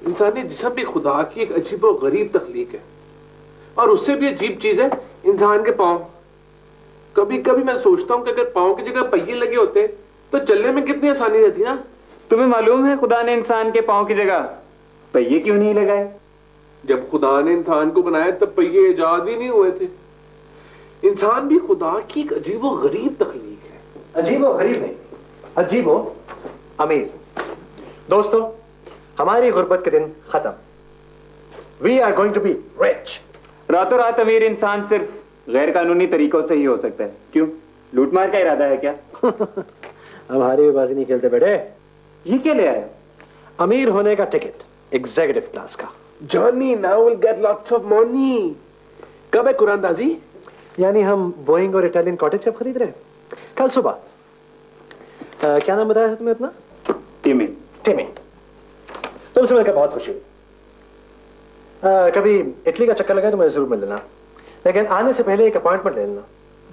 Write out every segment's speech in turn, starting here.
इंसानी जिस्म भी खुदा की एक अजीब और गरीब तख्लीक है, और उससे भी अजीब चीज है इंसान के पांव। कभी कभी मैं सोचता हूं कि अगर पांव की जगह पहिए लगे होते तो चलने में कितनी आसानी रहती ना। तुम्हें मालूम है खुदा ने इंसान के पांव की जगह पहिए क्यों नहीं लगाए? जब खुदा ने इंसान को बनाया तब पहिए इजाद ही नहीं हुए थे। इंसान भी खुदा की एक अजीब और गरीब तख्लीक है। अजीब और गरीब नहीं, अजीब और अमीर। दोस्तों, हमारी गुर्बत के दिन खत्म। We are going to be rich. रातों रात अमीर इंसान सिर्फ गैर कानूनी तरीकों से ही हो सकता है। क्यों, लूटमार का इरादा है क्या? हमारी भी बाजी नहीं खेलते बेटे। ये क्या ले आए? अमीर होने का टिकट, एग्जीक्यूटिव क्लास का। Johnny now will get lots of money. कब है कुरानदाजी? यानी हम बोइंग और इटालियन कॉटेज कब खरीद रहे हैं? कल सुबह। क्या नाम बताया था तुम्हें अपना? टिमी। टिमी। तुमसे मिलकर बहुत खुशी हुई। कभी इटली का चक्कर लगा तो मुझे जरूर मिल लेना, लेकिन आने से पहले एक अपॉइंटमेंट ले लेना,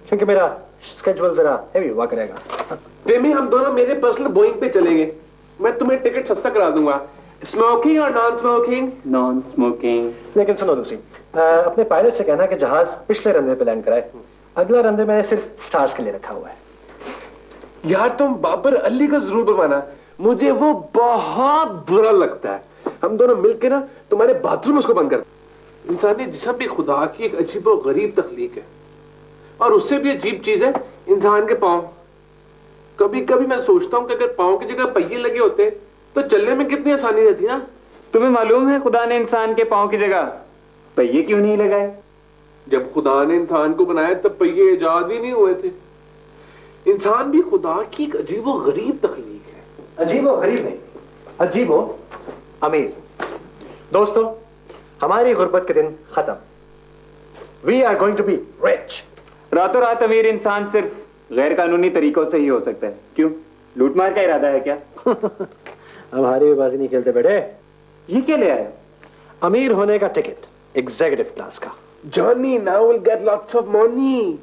क्योंकि मेरा स्केड्यूल जरा हैवी हुआ करेगा। टेमी, हम दोनों मेरे पर्सनल बोइंग पे चलेंगे। मैं तुम्हें टिकट सस्ता करा दूंगा। स्मोकिंग और नॉन स्मोकिंग? Non smoking. लेकिन सुनो दूसरी, अपने पायलट से कहना कि जहाज पिछले रनवे पे लैंड कराए। अगला रनवे मैंने सिर्फ स्टार्स के लिए रखा हुआ है। यार तुम बाबर अली का जरूर बनवाना, मुझे वो बहुत बुरा लगता है। हम दोनों मिलकर ना तुम्हारे बाथरूम में उसको बंद कर। इंसानी जिस्म भी खुदा की एक अजीब और गरीब तख्लीक है, और उससे भी अजीब चीज है इंसान के पांव। कभी कभी मैं सोचता हूं कि अगर पांव की जगह पहिए लगे होते तो चलने में कितनी आसानी रहती ना। तुम्हें मालूम है खुदा ने इंसान के पांव की जगह पहिए क्यों नहीं लगाए? जब खुदा ने इंसान को बनाया तब पहिए इजाद ही नहीं हुए थे। इंसान भी खुदा की एक अजीब और गरीब तख्लीक है। अजीब और गरीब नहीं, अजीब और अमीर। दोस्तों, हमारी गुर्बत के दिन खत्म। We are going to be rich. रातों रात अमीर इंसान सिर्फ गैर कानूनी तरीकों से ही हो सकता है। क्यों, लूटमार का इरादा है क्या? हमारी भी बाजी नहीं खेलते बेटे। ये क्या ले आए? अमीर होने का टिकट, एग्जीक्यूटिव क्लास का। Johnny now will get lots of money.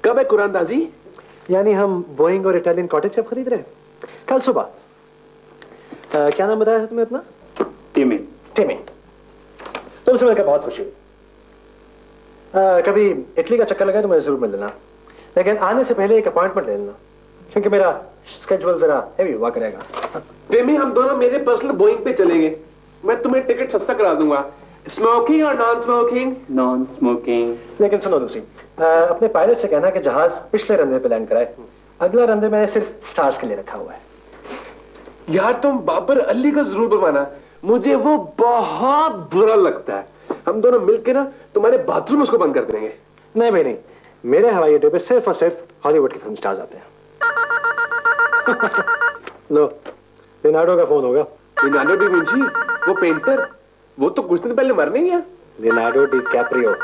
कब है कुरानदाजी? यानी हम बोइंग और इटालियन कॉटेज कब खरीद रहे हैं? कल सुबह। क्या नाम बताया था तुम्हें अपना? टिमी। टिमी। तुमसे मिलकर बहुत खुशी हुई। कभी इटली का चक्कर लगा तो मुझे जरूर मिल लेना, लेकिन आने से पहले एक अपॉइंटमेंट ले लेना, क्योंकि मेरा स्केड्यूल जरा हैवी हुआ करेगा। टेमी, हम दोनों मेरे पर्सनल बोइंग पे चलेंगे। मैं तुम्हें टिकट सस्ता करा दूंगा। स्मोकिंग और नॉन स्मोकिंग? Non smoking. लेकिन सुनो दूसरी, अपने पायलट से कहना कि जहाज पिछले रनवे पे लैंड कराए। अगला रनवे मैंने सिर्फ स्टार्स के लिए रखा हुआ है। यार तुम बाबर अली का जरूर बनवाना, मुझे वो बहुत बुरा लगता है। हम दोनों मिलकर ना तुम्हारे बाथरूम में उसको बंद कर देंगे। नहीं भाई नहीं, मेरे हवाई अड्डे पे सिर्फ और सिर्फ हॉलीवुड के फिल्म स्टार्स आते हैं। लो, लियोनार्डो का फोन होगा। लियोनार्डो डी विंची, वो पेंटर, वो तो कुछ दिन पहले मर नहीं गया। लियोनार्डो डी कैप्रियो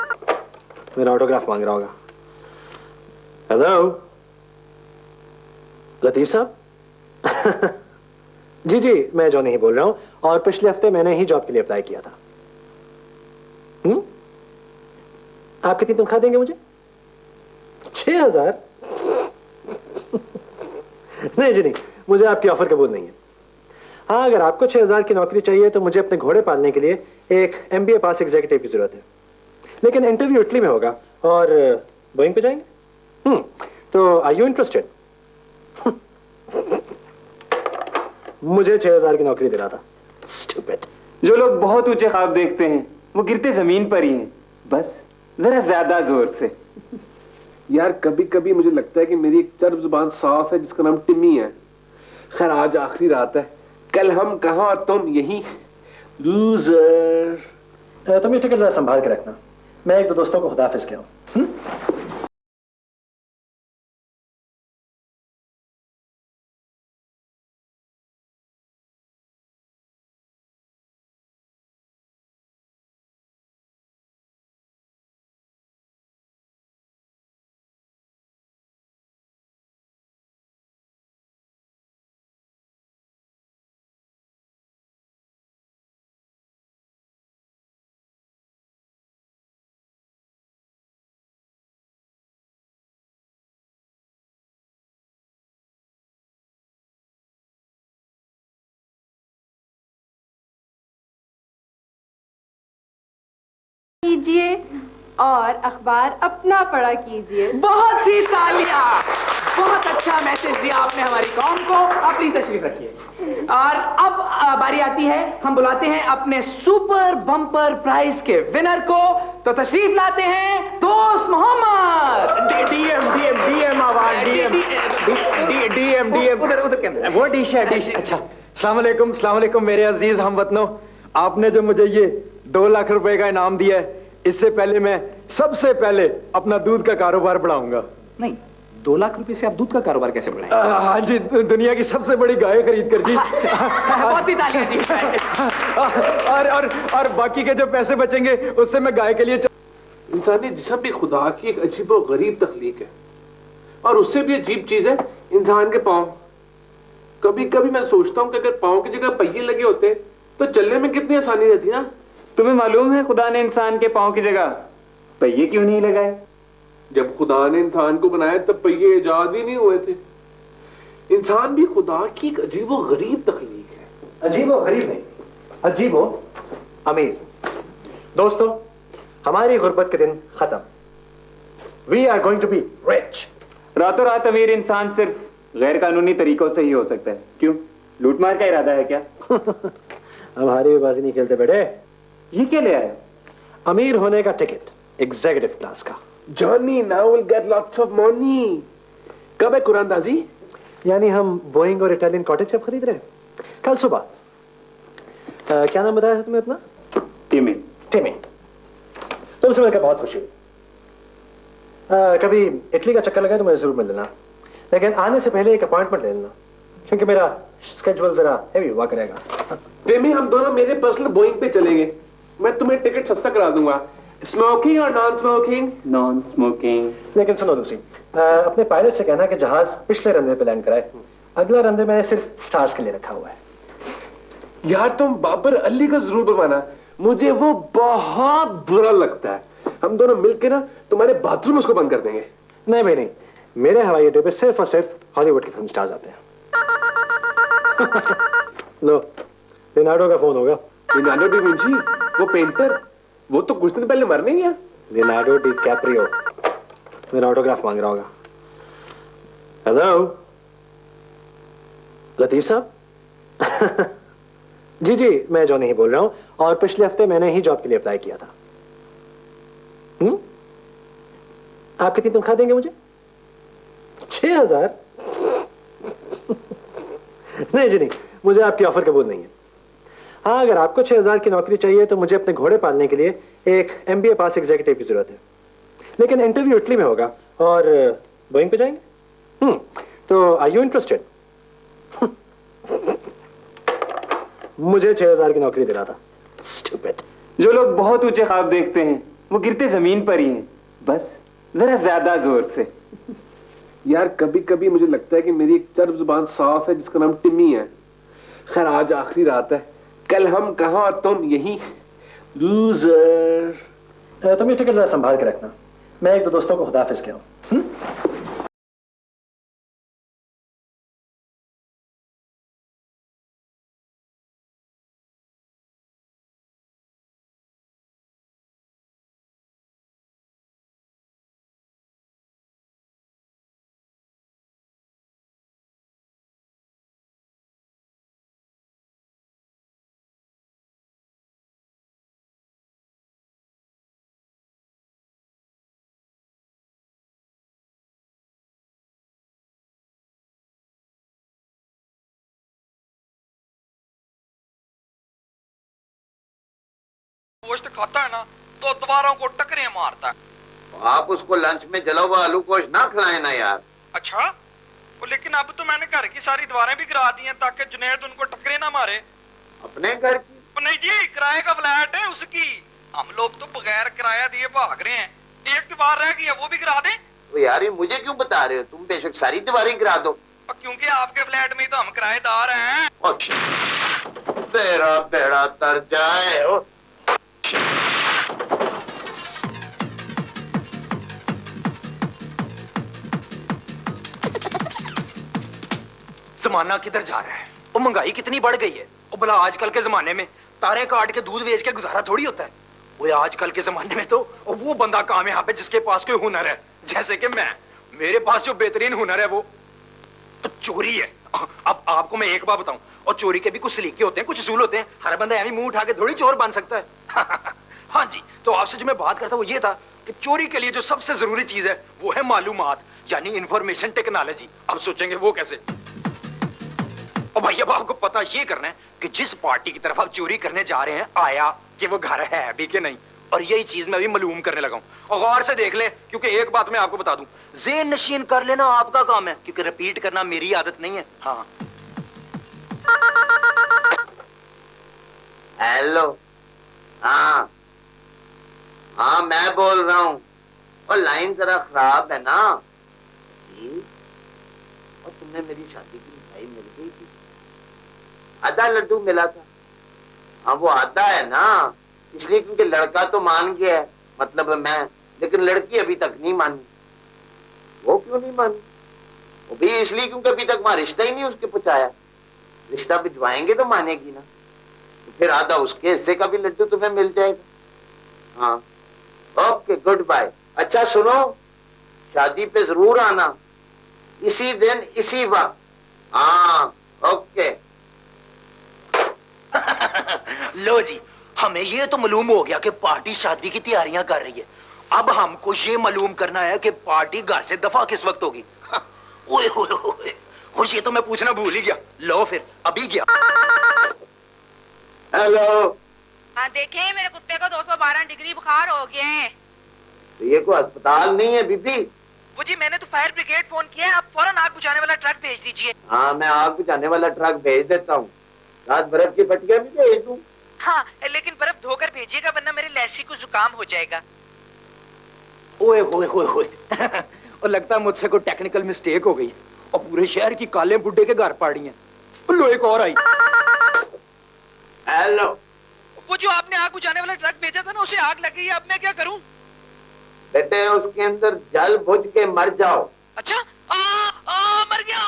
मेरा ऑटोग्राफ मांग रहा होगा। हेलो लतीफ साहब। जी जी, मैं जॉनी ही बोल रहा हूं, और पिछले हफ्ते मैंने ही जॉब के लिए अप्लाई किया था। आप कितनी तनख्वाह देंगे मुझे? 6,000? नहीं जी नहीं, मुझे आपकी ऑफर कबूल नहीं है। हाँ, अगर आपको 6,000 की नौकरी चाहिए तो मुझे अपने घोड़े पालने के लिए एक MBA पास एग्जीक्यूटिव की जरूरत है, लेकिन इंटरव्यू इटली में होगा और बोइंग पे जाएंगे। तो आर यू इंटरेस्टेड? मुझे 6,000 की नौकरी दे रहा था। स्टूपिड। जो लोग बहुत ऊंचे ख्वाब देखते हैं वो गिरते जमीन पर ही हैं, बस जरा ज्यादा जोर से। यार कभी कभी मुझे लगता है कि मेरी एक चर्ब जुबान साफ है जिसका नाम टिम्मी है। खैर, आज आखिरी रात है, कल हम कहां और तुम यहीं। लूजर। तुम ये टिकट जरा संभाल के रखना, मैं एक दो दोस्तों को खुदाफिज कह रहा हूं। कीजिए और अखबार अपना पढ़ा कीजिए। बहुत सी तालियां। बहुत अच्छा मैसेज दिया आपने हमारी कौम को। आप प्लीज तशरीफ रखिए। और अब बारी आती है, हम बुलाते हैं अपने सुपर बम्पर प्राइज के विनर को। तो तशरीफ लाते हैं दोस्त मोहम्मद। डीएम आवाज डीएम उधर उधर के अंदर। वो डिश है अच्छा। अस्सलाम वालेकुम मेरे अजीज हमवतनों, आपने जो मुझे ये 2 लाख रुपए का इनाम दिया है, इससे पहले मैं सबसे पहले अपना दूध का कारोबार बढ़ाऊंगा। नहीं, 2 लाख रुपए से आप दूध का कारोबार कैसे बढ़ाएंगे? हाँ जी, दुनिया की सबसे बड़ी गाय खरीद कर जी। बहुत सी तालियां जी। और बाकी के जो पैसे बचेंगे उससे मैं गाय के लिए इंसानी जिस्म भी खुदा की एक अजीब और गरीब तख्लीक है, और उससे भी अजीब चीज है इंसान के पाँव। कभी कभी मैं सोचता हूँ कि अगर पाँव की जगह पहिए लगे होते तो चलने में कितनी आसानी रहती ना। तुम्हें मालूम है खुदा ने इंसान के पाँव की जगह पहिए क्यों नहीं लगाए? जब खुदा ने इंसान को बनाया तब पहिए इजाद ही नहीं हुए थे। इंसान भी खुदा की एक अजीब और गरीब तख्लीक है। अजीब और गरीब नहीं, अजीब और अमीर। दोस्तों, हमारी गुर्बत के दिन खत्म। We are going to be rich. रातों रात अमीर इंसान सिर्फ गैर कानूनी तरीकों से ही हो सकता है। क्यों? लूटमार का इरादा है क्या? अब हारी बाजी नहीं खेलते बेटे। ये क्या ले आया? अमीर होने का टिकट एग्जीक्यूटिव क्लास का। Johnny now will get lots of money. कब है कुरानदाजी? यानी हम बोइंग और इटालियन कॉटेज कब खरीद रहे हैं? कल सुबह। क्या नाम बताया था तुम्हें अपना? टिमी। टिमी। तुमसे मिलकर बहुत खुशी हुई। कभी इटली का चक्कर लगा तो मुझे जरूर मिल लेना, लेकिन आने से पहले एक अपॉइंटमेंट ले लेना, क्योंकि मेरा स्केड्यूल जरा हैवी हुआ करेगा। टिमी, हम दोनों मेरे पर्सनल बोइंग पे चलेंगे। मैं तुम्हें टिकट सस्ता करा दूंगा। स्मोकिंग और नॉन स्मोकिंग? Non smoking. लेकिन सुनो दूसरी, अपने पायलट से कहना कि जहाज पिछले रनवे पे लैंड कराए। अगला रनवे मैंने सिर्फ स्टार्स के लिए रखा हुआ है। यार तुम बाबर अली का जरूर बनवाना, मुझे वो बहुत बुरा लगता है। हम दोनों मिलके ना तुम्हारे बाथरूम उसको बंद कर देंगे। नहीं भाई नहीं, मेरे हवाई अड्डे पे सिर्फ और सिर्फ हॉलीवुड के फिल्म स्टार्स आते हैं। लो, लियोनार्डो का फोन होगा। लियोनार्डो डी विंची, वो पेंटर, वो तो कुछ दिन पहले मरने गया। लियोनार्डो डी कैप्रियो मेरा ऑटोग्राफ मांग रहा होगा। हेलो लतीफ साहब। जी, मैं जॉनी ही बोल रहा हूं, और पिछले हफ्ते मैंने ही जॉब के लिए अप्लाई किया था। आप कितनी तनख्वाह देंगे मुझे? 6,000? नहीं जी नहीं, मुझे आपकी ऑफर कबूल नहीं है। हाँ, अगर आपको 6,000 की नौकरी चाहिए तो मुझे अपने घोड़े पालने के लिए एक MBA पास एग्जीक्यूटिव की जरूरत है, लेकिन इंटरव्यू इटली में होगा और बोइंग पे जाएंगे। तो आर यू इंटरेस्टेड? मुझे 6,000 की नौकरी दे रहा था। Stupid. जो लोग बहुत ऊंचे ख्वाब देखते हैं वो गिरते जमीन पर ही हैं, बस जरा ज्यादा जोर से। यार कभी कभी मुझे लगता है कि मेरी एक चर्ब जुबान साफ है जिसका नाम टिम्मी है। खैर, आज आखिरी रात है, कल हम कहाँ और तुम यही। लूजर। तुम ये टिकट जरा संभाल के रखना, मैं एक दो दोस्तों को खुदाफिज किया हूं। गोश्त खाता है ना तो दीवारों को टकरे मारता है। आप उसको लंच में जला हुआ आलू गोश्त ना खिलाए ना यार। अच्छा, लेकिन अब तो मैंने घर की सारी दीवारें भी गिरा दी हैं ताकि जुनैद उनको टकरे ना मारे। अपने घर की? नहीं जी, किराए का फ्लैट है उसकी। हम लोग तो बगैर किराया दिए भाग रहे हैं। एक दीवार रह गई है, वो भी गिरा दें? तो यार ये मुझे क्यों बता रहे हो? तुम बेशक सारी दीवारें गिरा दो। क्योंकि आपके फ्लैट में तो हम किराएदार हैं। तेरा बेड़ा तर जाए। जमाना किधर जा रहा है? वो महंगाई कितनी बढ़ गई है। वो भला आजकल के जमाने में तारे काट के दूध बेच के गुजारा थोड़ी होता है। वो आजकल के जमाने में तो वो बंदा काम है यहाँ पे जिसके पास कोई हुनर है, जैसे कि मैं। मेरे पास जो बेहतरीन हुनर है वो चोरी है। अब आपको मैं एक बात बताऊं, और चोरी के भी कुछ सलीके होते हैं, कुछ उसूल होते हैं। हर बंदा ऐਵੇਂ मुंह उठा के थोड़ी चोर बन सकता है। हाँ जी, तो आपसे जो मैं बात करता वो ये था कि चोरी के लिए जो सबसे जरूरी चीज है वो है मालूमात, यानी इंफॉर्मेशन टेक्नोलॉजी। अब सोचेंगे वो कैसे? और भाई अब आपको पता ये करना है कि जिस पार्टी की तरफ आप चोरी करने जा रहे हैं आया कि वो घर है भी कि नहीं। और यही चीज मैं अभी मालूम करने लगा हूं, और गौर से देख लें, क्योंकि एक बात मैं आपको बता दूं, ज़ेन नशीन कर लेना आपका काम है, क्योंकि रिपीट करना मेरी आदत नहीं है। हाँ हेलो। हाँ हाँ मैं बोल रहा हूँ, और लाइन जरा खराब है ना। और तुमने मेरी शादी की मिठाई मिल गई थी, आधा लड्डू मिला था। हाँ वो आधा है ना, इसलिए क्योंकि लड़का तो मान गया है, मतलब मैं, लेकिन लड़की अभी तक नहीं मानी। वो क्यों नहीं मानी? वो भी इसलिए क्योंकि अभी तक वहां रिश्ता ही नहीं उसके पहुंचाया। रिश्ता भिजवाएंगे तो मानेगी ना, तो फिर आधा उसके हिस्से का भी लड्डू तुम्हें मिल जाएगा। हाँ ओके गुड बाय। अच्छा सुनो, शादी पे जरूर आना, इसी दिन इसी वक्त। हाँ ओके। लो जी, हमें ये तो मालूम हो गया कि पार्टी शादी की तैयारियां कर रही है। अब हमको ये मालूम करना है कि पार्टी घर से दफा किस वक्त होगी। ओए ओए ओए, खुश, ये तो मैं पूछना भूल ही गया। लो फिर अभी गया। हेलो। हाँ देखें, मेरे कुत्ते को 212 डिग्री बुखार हो गया है। तो ये कोई अस्पताल नहीं है बीबी। वो जी मैंने तो फायर ब्रिगेड फोन किया है, आप फौरन आग बुझाने वाला ट्रक भेज दीजिए। हाँ मैं आग बुझाने वाला ट्रक भेज देता हूँ, रात बर्फ की पट्टियां भी भेज दूँ। हाँ लेकिन बर्फ धोकर भेजिएगा, वरना मेरे लैसी को जुकाम हो जाएगा। ओए होए होए होए। और लगता है मुझसे कोई टेक्निकल मिस्टेक हो गई, और पूरे शहर की काले बुड्ढे के घर पाड़ी है। लो एक और आई। हेलो। वो जो आपने आग बुझाने वाला ट्रक भेजा था ना, उसे आग लग गई है, अब मैं क्या करूं? बेटे उसके अंदर जल बुझ के मर जाओ। अच्छा मर गया।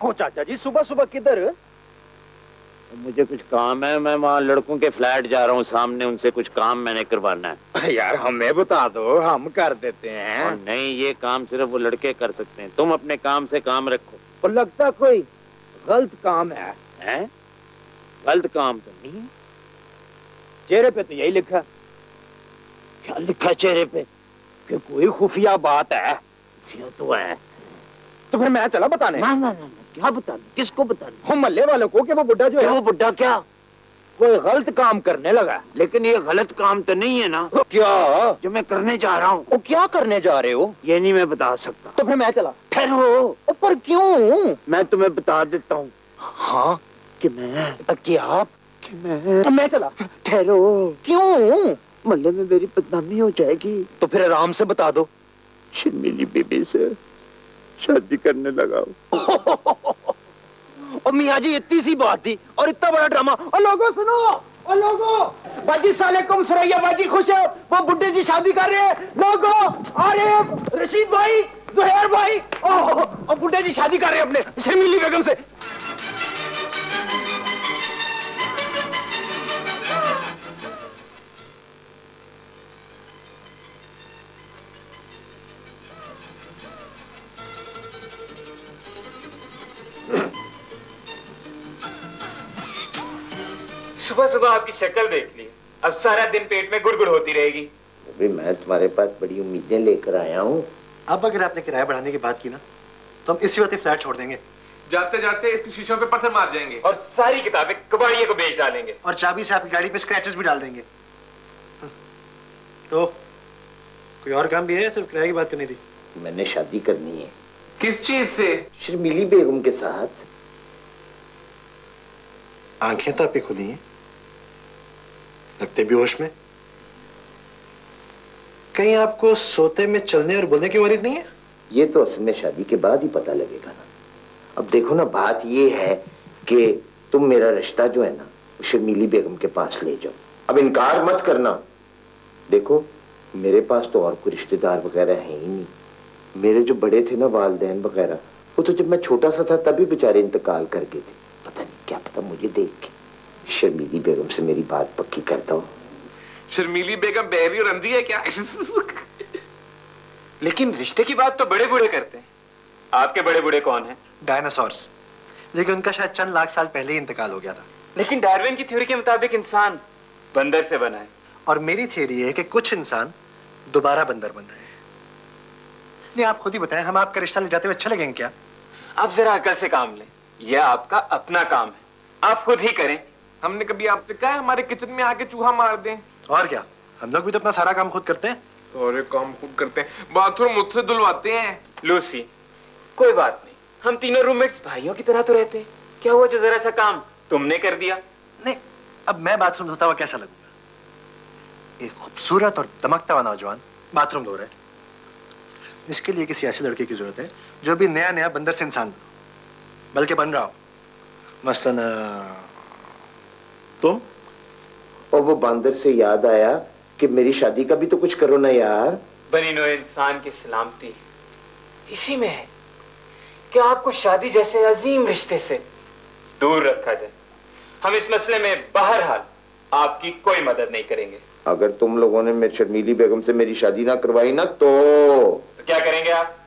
ओ चाचा जी, सुबह सुबह किधर? मुझे कुछ काम है, मैं वहाँ लड़कों के फ्लैट जा रहा हूँ सामने, उनसे कुछ काम मैंने करवाना है। यार हमें बता दो, हम कर देते हैं। और नहीं, ये काम सिर्फ वो लड़के कर सकते हैं, तुम अपने काम से काम रखो। और लगता कोई गलत काम है। हैं? गलत काम तो नहीं। चेहरे पे तो यही लिखा। क्या लिखा चेहरे पे? कि कोई खुफिया बात है। ये तो है। तो फिर मैं चला बताने। ना ना ना, क्या बताना? किसको बताना? हम मोहल्ले वालों को कि वो बुड्ढा जो है, वो बुड्ढा क्या कोई गलत काम करने लगा। लेकिन ये गलत काम तो नहीं है ना क्या जो मैं करने जा रहा हूँ? वो क्या करने जा रहे हो? ये नहीं मैं बता सकता। तो फिर मैं चला। ठहरो, पर क्यों? मैं तुम्हें बता देता हूँ। हाँ कि मैं क्या? कि मैं चला। ठहरो, क्यों? मोहल्ले में मेरी बदनामी हो जाएगी। तो फिर आराम से बता दो। शर्मीली बीबी से शादी करने लगा हूँ। और मियाँ जी इतनी सी बात थी और इतना बड़ा ड्रामा। और लोगों सुनो, और लोगों, बाजी सालेकुम सुरैया बाजी खुश है, वो बुड्ढे जी शादी कर रहे हैं। लोगों, आरिफ, रशीद भाई, जुहैर भाई, और बुड्ढे जी शादी कर रहे हैं अपने शर्मीली बेगम से। सुबह सुबह आपकी शक्ल देख ली, अब सारा दिन पेट में गुड़गुड़ होती रहेगी। अभी मैं तुम्हारे पास बड़ी उम्मीदें लेकर आया हूँ। अब अगर आपने किराया बढ़ाने की बात की ना, तो हम इसी वक्त फ्लैट छोड़ देंगे। जाते जाते इसकी शीशों पे पत्थर मार जाएंगे और सारी किताबें कबाड़िए को बेच डालेंगे। और चाबी से आपकी गाड़ी पे स्क्रैचेस भी डाल देंगे। तो कोई और काम भी है या सिर्फ किराए की बात करनी थी? मैंने शादी करनी है। किस चीज से? शर्मीली बेगम के साथ। आंखें तो आपकी खुली हैं, लगते भी होश में। कहीं आपको सोते में चलने और बोलने की वारियत नहीं है? ये तो असल में शादी के बाद ही पता लगेगा ना। अब देखो ना, बात ये है कि तुम मेरा रिश्ता जो है ना शर्मीली बेगम के पास ले जाओ। अब इनकार मत करना। देखो मेरे पास तो और कोई रिश्तेदार वगैरह है ही नहीं, मेरे जो बड़े थे ना वालिदैन वगैरह, वो तो जब मैं छोटा सा था तभी बेचारे इंतकाल कर गए थे। पता नहीं क्या पता मुझे देख के शर्मीली बेगम से मेरी बात पक्की करता हूँ। शर्मीली बेगम बहरी और अंधी है क्या? लेकिन रिश्ते की बात तो बड़े बूढ़े करते हैं। आपके बड़े बूढ़े कौन हैं? डायनासोर्स। लेकिन उनका शायद चंद लाख साल पहले ही इंतकाल हो गया था। लेकिन डार्विन की थ्योरी के मुताबिक इंसान बंदर से बना है। और मेरी थ्योरी है कि कुछ इंसान दोबारा बंदर बन रहे हैं। नहीं, आप खुद ही बताएं, हम आपका रिश्ता ले जाते हुए अच्छे लगेंगे क्या? आप जरा अकल से काम लें। यह आपका अपना काम है, आप खुद ही करें। हमने कभी आपसे कहा है हमारे किचन में आके चूहा मार दें? और क्या, हम लोग भी तो अपना सारा काम खुद करते हैं। सारे काम खुद करते हैं, बाथरूम मुझसे धुलवाते हैं। लूसी, कोई बात नहीं, हम तीनों रूममेट्स भाइयों की तरह तो रहते हैं। क्या हुआ जो जरा सा काम तुमने कर दिया? नहीं, अब मैं बाथरूम धोता हुआ कैसा लगूंगा? एक खूबसूरत और दमकता हुआ नौजवान बाथरूम धो रहा है। इसके लिए किसी ऐसे लड़के की जरूरत है जो भी नया नया बंदर से इंसान बनो, बल्कि बन रहा हो। मसलन तुम। और वो बंदर से याद आया कि मेरी शादी का भी तो कुछ करो ना यार। बनी नौ इंसान की सलामती इसी में है कि आपको शादी जैसे अजीम रिश्ते से दूर रखा जाए। हम इस मसले में बहरहाल आपकी कोई मदद नहीं करेंगे। अगर तुम लोगों ने मेरी शर्मीली बेगम से मेरी शादी ना करवाई ना तो क्या करेंगे आप?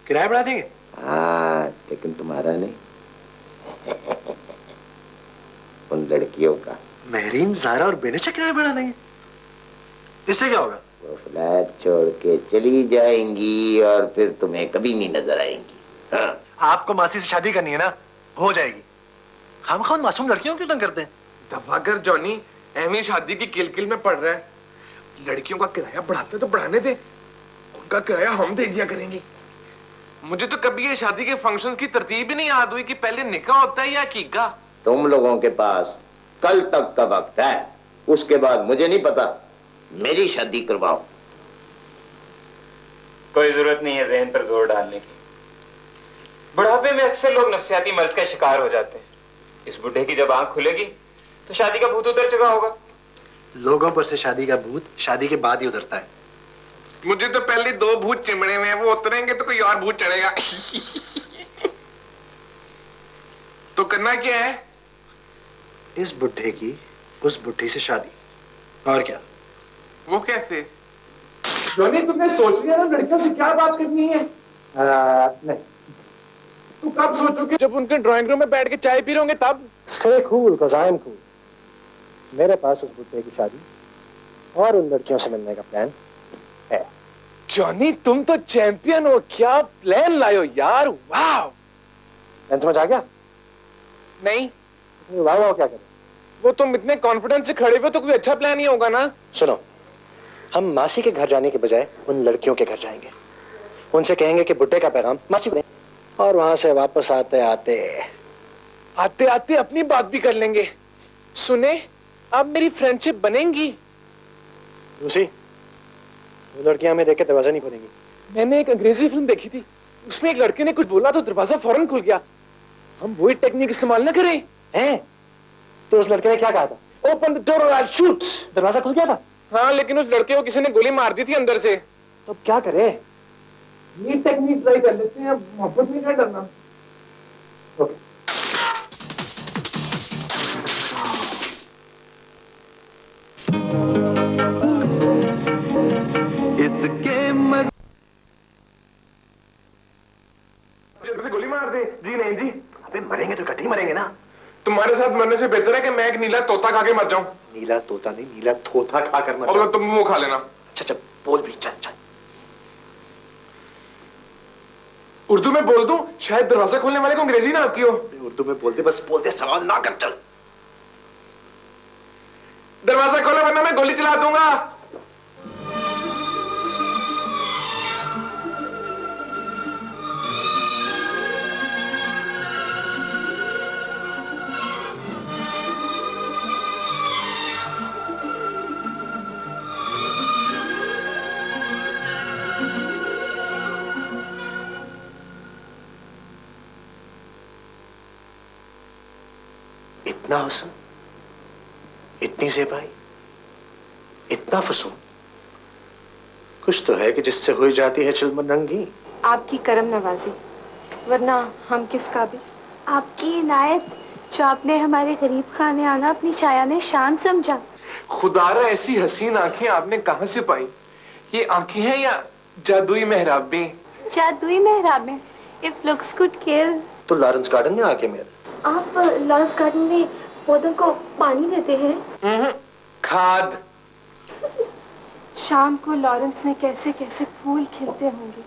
किराया बढ़ा देंगे। हाँ, लेकिन तुम्हारा नहीं, उन लड़कियों का। महरीन, ज़ारा और बेनिशा किराया बढ़ा देंगे? इससे क्या होगा? वो फ्लैट छोड़ के चली जाएंगी और फिर तुम्हें कभी नहीं नजर आएंगी। हाँ। आपको मासी से शादी करनी है ना, हो जाएगी। हम खान मासूम लड़कियों क्यों तंग करते हैं? दफाकर जॉनी, एमी शादी की किलकिल में पड़ रहा है। लड़कियों का किराया बढ़ाते तो बढ़ाने दे, उनका किराया हम दे दिया करेंगे। मुझे तो कभी ये शादी के फंक्शंस की तरतीब ही नहीं याद हुई कि पहले निकाह होता है या अकीका। तुम लोगों के पास कल तक का वक्त है, उसके बाद मुझे नहीं पता। मेरी शादी करवाओ। कोई जरूरत नहीं है जहन पर जोर डालने की। बुढ़ापे में अक्सर लोग नफसियाती मर्ज का शिकार हो जाते हैं। इस बुढ़े की जब आंख खुलेगी तो शादी का भूत उतर चुका होगा। लोगों पर से शादी का भूत शादी के बाद ही उतरता है। मुझे तो पहले 2 भूत चिमड़े हुए हैं, वो उतरेंगे तो कोई और भूत चढ़ेगा। तो करना क्या है? इस बुढ़े की उस बुढ़ी से शादी, और क्या? वो कैसे? जॉनी, तुमने सोच लिया ना लड़कियों से क्या बात करनी है? नहीं। तू कब सोचोगे? जब उनके ड्राइंग रूम में बैठ के चाय पी रहे होंगे तब। Stay cool, 'cause I am cool. मेरे पास उस बुढ़े की शादी और उन लड़कियों से मिलने का प्लान है। जॉनी, तुम तो चैंपियन हो। क्या प्लान लायो यार, वाह। प्लान समझ आ गया? नहीं, वाह वाह क्या करें? वो तुम इतने कॉन्फिडेंस से खड़े हुए तो कोई अच्छा प्लान ही होगा ना। सुनो, हम मासी के घर जाने के बजाय उन लड़कियों के घर जाएंगे। उनसे कहेंगे कि बुड्ढे का पैगाम मासी को दें, और वहां से वापस आते आते अपनी बात भी कर लेंगे। सुने, अब मेरी फ्रेंडशिप बनेगी। लूसी, वो लड़कियां हमें देख के दरवाजा नहीं खोलेंगी। मैंने एक अंग्रेजी फिल्म देखी थी, उसमें एक लड़के ने कुछ बोला तो दरवाजा फौरन खुल गया। हम वही टेक्निक इस्तेमाल ना करें? हैं? तो उस लड़के ने क्या कहा था? ओपन द डोर और आई शूट। दरवाजा खुल गया था? हाँ, लेकिन उस लड़के को किसी ने गोली मार दी थी अंदर से। तो अब क्या करें? ये टेक्निक ट्राई कर लेते हैं, अब मोहब्बत नहीं करना। ओके। गोली मार दे। जी नहीं जी। अबे मरेंगे तो इकट्ठे ही मरेंगे ना। तुम्हारे साथ मरने से बेहतर है कि मैं एक नीला तोता खा के मर जाऊं। नीला तोता नहीं, नीला थोथा खा कर मर और जाओ। तुम वो खा लेना। अच्छा चल बोल भी, चल चल। उर्दू में बोल दूं? शायद दरवाजा खोलने वाले को अंग्रेजी ना आती हो। उर्दू में बोलते, बस बोलते, सवाल ना कर। चल दरवाजा खोलो वरना मैं गोली चला दूंगा। इतना हुस्न, इतनी ज़ेबाई, इतना फसून, कुछ तो है कि जिससे हुई जाती है चिलमन रंगी। आपकी करम नवाजी, वरना हम किस काबिल। आपकी इनायत जो आपने हमारे गरीब खाने आना अपनी छाया ने शान समझा। खुदारा ऐसी हसीन आंखें आपने कहाँ से पाई? ये आंखें हैं या जादुई मेहराबें? जादुई मेहराबें। If looks could kill। तो लॉरेंस गार्डन में आके मेरे आप लॉरेंस गार्डन में पौधों को पानी देते हैं? खाद। शाम को लॉरेंस में कैसे कैसे फूल खिलते होंगे,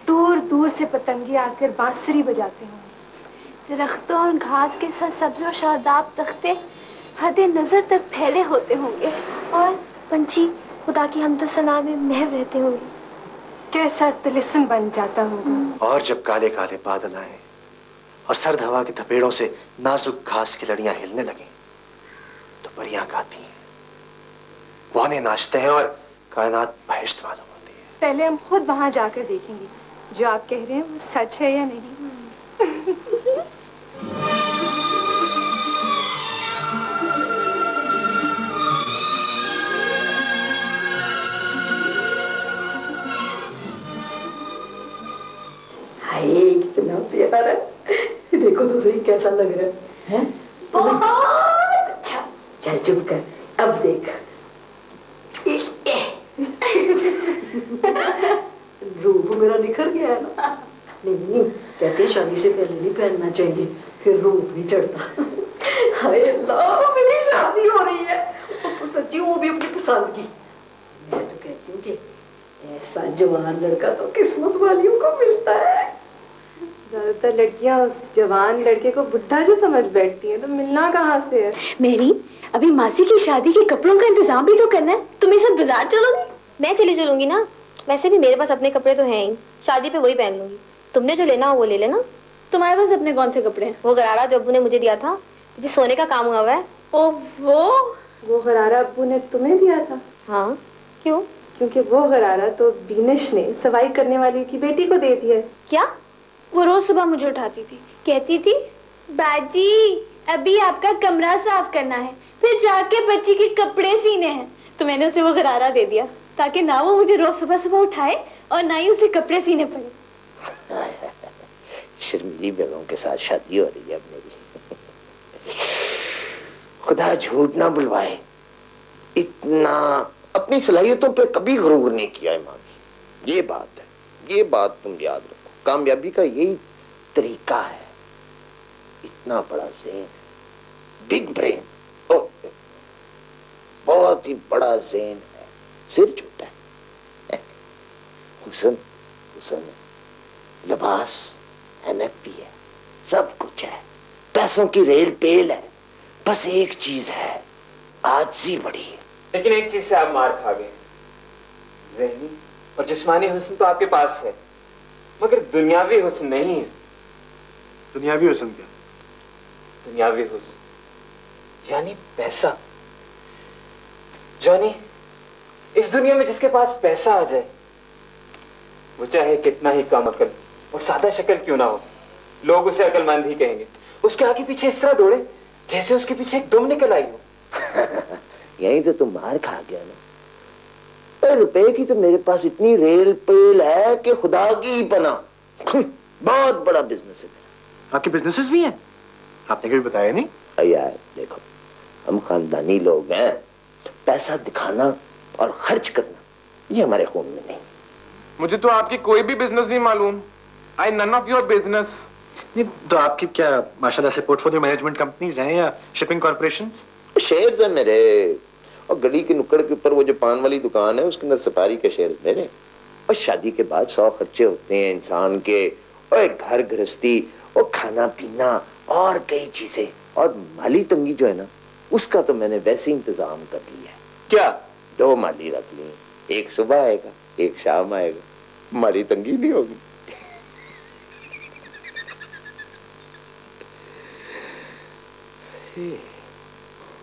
दूर दूर से पतंगे आकर बांसुरी बजाते होंगे, दरख्तों और घास के साथ सब्ज और शादाब तख्ते हदे नजर तक फैले होते होंगे, और पंछी खुदा की हमद सना में महव रहते होंगे। कैसा तिलिस्म बन जाता होगा। और जब काले काले बादल आए और सर्द हवा की थपेड़ों से नाजुक घास की लड़ियां हिलने लगी तो परियां गाती हैं, बौने नाचते हैं और कायनात बहिश्त मालूम होती है। पहले हम खुद वहां जाकर देखेंगे जो आप कह रहे हैं वो सच है या नहीं। हाय कितना प्यारा है, देखो तो सही कैसा लग रहा है, हैं? बहुत अच्छा। चल चुप कर, अब देख। रूप मेरा निखर गया है ना। नहीं कहते शादी से पहले नहीं पहनना चाहिए, फिर रूप नहीं चढ़ता। हाय अल्लाह, मेरी शादी हो रही है और सच्ची वो भी अपनी पसंद की। मैं तो कहती हूँ कि ऐसा जवान लड़का तो किस्मत वालियों को मिलता है। ज्यादातर लड़कियां उस जवान लड़के को बुढ़ा जो समझ बैठती हैं, तो मिलना कहाँ से है। मेरी अभी मासी की शादी के कपड़ों का इंतजाम भी तो करना है। तुम इस बाजार चलोगी? मैं चली चलूंगी ना, वैसे भी मेरे पास अपने कपड़े तो हैं ही, शादी पे वही पहन लूंगी। तुमने जो लेना हो वो ले लेना। तुम्हारे पास अपने कौन से कपड़े हैं? वो गरारा जो अब्बू ने मुझे दिया था, तो भी सोने का काम हुआ हुआ है। ओ वो गरारा अब्बू ने तुम्हें दिया था? हाँ, क्यों? क्योंकि वो गरारा तो बीनिश ने सवाई करने वाली की बेटी को दे दिया। क्या? वो रोज सुबह मुझे उठाती थी, कहती थी बाजी अभी आपका कमरा साफ करना है, फिर जाके बच्ची के कपड़े सीने हैं। तो मैंने उसे वो गरारा दे दिया ताकि ना वो मुझे रोज सुबह सुबह उठाए और ना ही उसे कपड़े सीने पड़े। शर्मीली बेगम के साथ शादी हो रही है अब मेरी। खुदा झूठ ना बुलवाए, इतना अपनी सलाहियतों पे कभी गरूर नहीं किया इमाम। ये बात है, ये बात तुम याद रखो। कामयाबी का यही तरीका है। इतना बड़ा ज़हन, बिग ब्रेन, बहुत ही बड़ा ज़हन है, सिर छोटा है। हुस्न हुस्न लिबास एमएफपी है, सब कुछ है, पैसों की रेल पेल है, बस एक चीज है, आजिज़ी बड़ी है। लेकिन एक चीज से आप मार खा गए, ज़हनी और जिस्मानी हुस्न तो आपके पास है, मगर दुनियावी हुस्न नहीं है। दुनियावी हुस्न क्या? दुनियावी हुस्न यानी पैसा। जॉनी, इस दुनिया में जिसके पास पैसा आ जाए, वो चाहे कितना ही कम अकल और सादा शक्ल क्यों ना हो, लोग उसे अकलमंद ही कहेंगे। उसके आगे पीछे इस तरह दौड़े जैसे उसके पीछे एक दुम निकल आई हो। यही तो तुम मार खा गया ना। रुपए की तो मेरे पास इतनी रेल पेल है कि खुदा की पना। बहुत बड़ा बिजनेस है। आपके बिजनेसेस भी हैं? आपने कभी बताया नहीं। यार देखो, हम खानदानी लोग हैं, पैसा दिखाना और खर्च करना ये हमारे खून में नहीं। मुझे तो आपकी कोई भी बिजनेस नहीं मालूम। आई नन ऑफ योर बिजनेस। नहीं तो आपकी क्या माशाल्लाह से पोर्टफोलियो मैनेजमेंट कंपनीज हैं या शिपिंग कॉर्पोरेशंस? शेयर्स है मेरे, और गली के नुक्कड़ के ऊपर वो जो पान वाली दुकान है उसके अंदर सफारी के शेयर्स मेरे। और शादी के बाद 100 खर्चे होते हैं इंसान के, और एक घर गृहस्थी और खाना पीना और कई चीजें, और माली तंगी जो है ना उसका तो मैंने वैसे ही इंतजाम कर लिया है। क्या? 2 माली रख ली, एक सुबह आएगा एक शाम आएगा, माली तंगी नहीं होगी।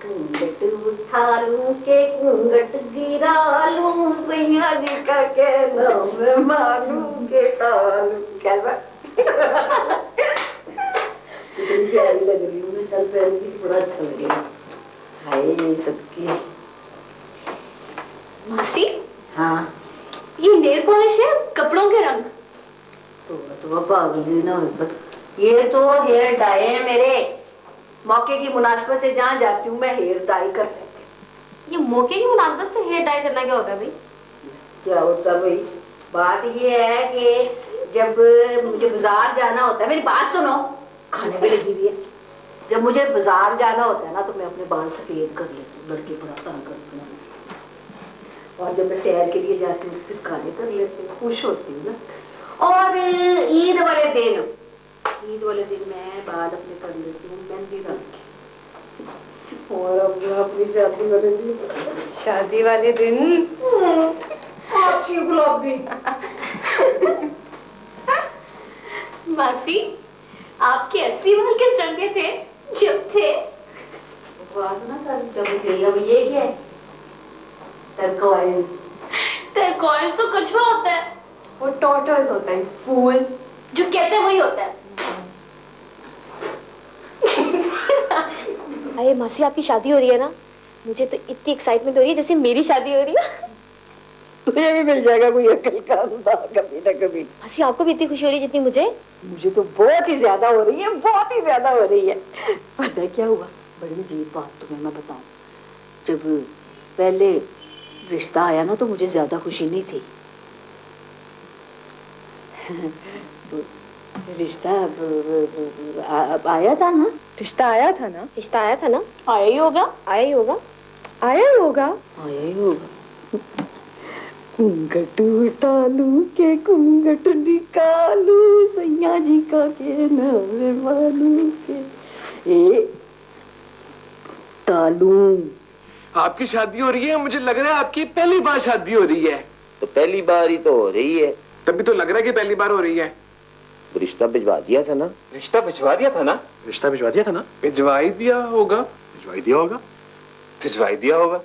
घूंघट उठा लूं के घूंघट गिरा लूं, सैया जी का कहना मैं मानूं के टालूं। कैसा कितनी प्यारी लग रही हूँ मैं, कल पहन के बड़ा अच्छा लगेगा। हाय सबकी मासी, हाँ ये नेल पॉलिश है कपड़ों के रंग। तो पागल जी ना ये तो हेयर डाई है मेरे। मौके की मुनासिबत से जहाँ जाती हूँ मैं हेयर डाई कर लेती हूँ। ये मौके की मुनासिबत से हेयर डाई करना क्या होता है भाई? क्या होता है भाई? बात ये है कि जब मुझे बाजार जाना होता है, मेरी बात सुनो, खाने पे लगी हुई है। जब मुझे बाजार जाना होता है ना तो मैं अपने बाल सफेद कर लेती हूँ, लड़के बड़ा तंग करते हैं। और जब मैं सैर के लिए जाती हूँ फिर काले कर लेती हूँ, खुश होती हूँ ना। और ईद वाले दिन मैं बाल अपने कर लेती हूँ मेहंदी रंग के। और अब अपनी शादी वाले दिन अच्छी गुलाबी। मासी, आपके असली बाल किस रंग के थे जब थे? जब थे। अब ये क्या है? टर्कोइज। टर्कोइज तो कछुआ होता है। वो टॉर्टोइज होता है, फूल। जो कहते हैं वही होता है। अरे मासी, आपकी शादी हो रही है ना, मुझे तो इतनी एक्साइटमेंट हो रही है जैसे मेरी शादी हो रही है। तुझे भी मिल जाएगा कोई अकल का अंधा कभी ना कभी। मासी, आपको भी इतनी खुशी हो रही है जितनी मुझे? मुझे तो बहुत ही ज्यादा हो रही है, बहुत ही ज्यादा हो रही है। पता है क्या हुआ? बड़ी अजीब बात तुम्हें मैं बताऊं। जब पहले रिश्ता आया ना तो मुझे ज्यादा खुशी नहीं थी। रिश्ता आया था ना? रिश्ता आया था ना? रिश्ता आया था ना? आया ही होगा। आया ही होगा। आया ही होगा। आया ही होगा। घूंघट उठालू के घूंघट निकालू, सैया जी का के नवे मालू के ए टालू। आपकी शादी हो रही है, मुझे लग रहा है आपकी पहली बार शादी हो रही है। तो पहली बार ही तो हो रही है। तभी तो लग रहा है कि पहली बार हो रही है। रिश्ता भिजवा दिया था ना? रिश्ता भिजवा दिया था ना? रिश्ता भिजवा दिया था ना? भिजवाई दिया होगा। भिजवाई दिया होगा। भिजवाई दिया होगा।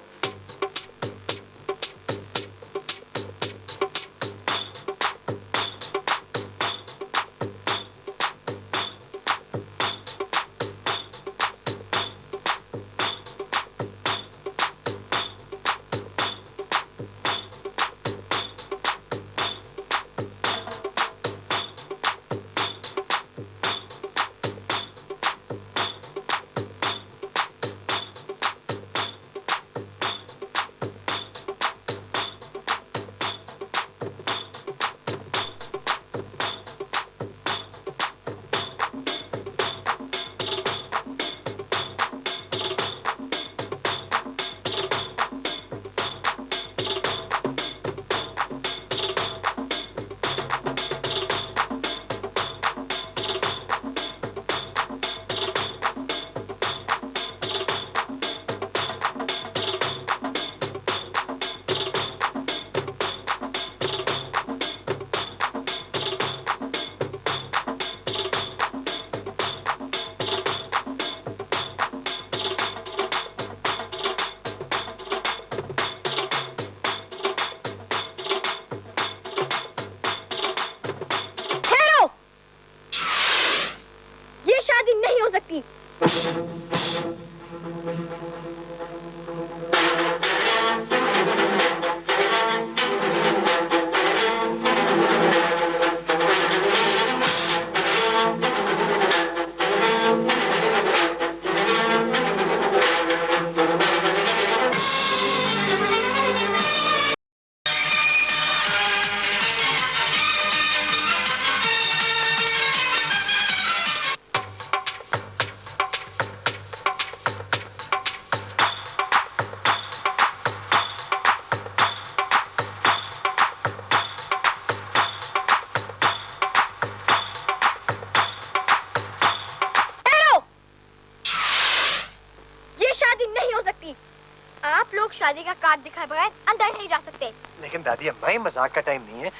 शादी का कार्ड दिखाए बगैर अंदर नहीं जा सकते। लेकिन दादी अम्मा, ये मजाक का टाइम नहीं है,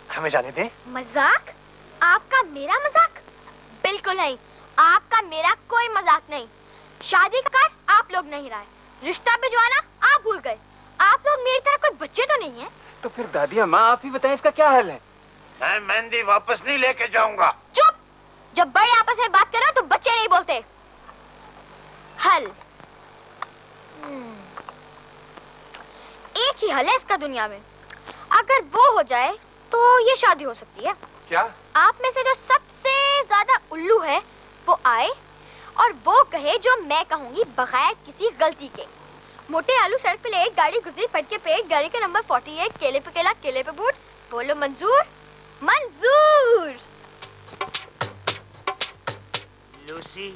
हमें जाने दें। मजाक? आपका मेरा मजाक? बिल्कुल नहीं, आपका मेरा कोई मजाक नहीं। शादी का कार्ड आप लोग नहीं लाए, रिश्ता भिजवाना आप भूल गए। आप लोग मेरी तरह कोई बच्चे तो नहीं है। तो फिर दादी अम्मा आप ही बताएं इसका क्या हल है? मैं मेहंदी वापस नहीं लेके जाऊंगा। चुप! जब बड़े आपस में बात करो तो बच्चे नहीं बोलते। हल एक ही हल है इसका दुनिया में, अगर वो हो जाए तो ये शादी हो सकती है। क्या? आप में से जो सबसे ज्यादा उल्लू है वो आए और वो कहे जो मैं कहूंगी बगैर किसी गलती के। मोटे आलू सड़क पे लेट, गाड़ी गुजरी फट के पेट, गाड़ी का नंबर 48, केले पे केला केले पे बूट। बोलो मंजूर? मंजूर। लूसी,